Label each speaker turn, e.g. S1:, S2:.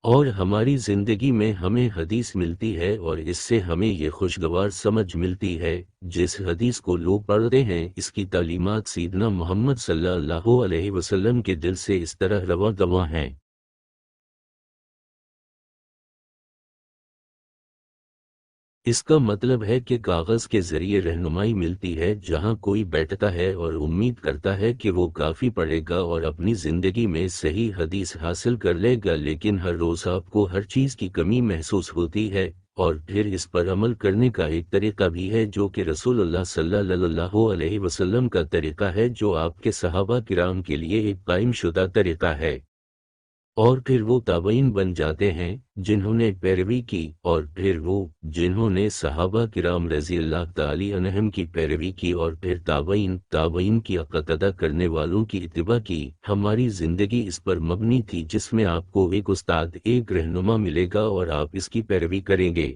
S1: اور ہماری زندگی میں ہمیں حدیث ملتی ہے اور اس سے ہمیں یہ خوشگوار سمجھ ملتی ہے۔ جس حدیث کو لوگ پڑھتے ہیں اس کی تعلیمات سیدنا محمد صلی اللہ علیہ وسلم کے دل سے اس طرح رواں دواں ہیں۔ اس کا مطلب ہے کہ کاغذ کے ذریعے رہنمائی ملتی ہے، جہاں کوئی بیٹھتا ہے اور امید کرتا ہے کہ وہ کافی پڑھے گا اور اپنی زندگی میں صحیح حدیث حاصل کر لے گا، لیکن ہر روز آپ کو ہر چیز کی کمی محسوس ہوتی ہے، اور پھر اس پر عمل کرنے کا ایک طریقہ بھی ہے جو کہ رسول اللہ صلی اللہ علیہ وسلم کا طریقہ ہے، جو آپ کے صحابہ کرام کے لیے ایک قائم شدہ طریقہ ہے۔ اور پھر وہ تابعین بن جاتے ہیں جنہوں نے پیروی کی، اور پھر وہ جنہوں نے صحابہ کرام رضی اللہ تعالی عنہم کی پیروی کی، اور پھر تابعین کی اقتداء کرنے والوں کی اتباع کی۔ ہماری زندگی اس پر مبنی تھی، جس میں آپ کو ایک استاد، ایک رہنما ملے گا اور آپ اس کی پیروی کریں گے۔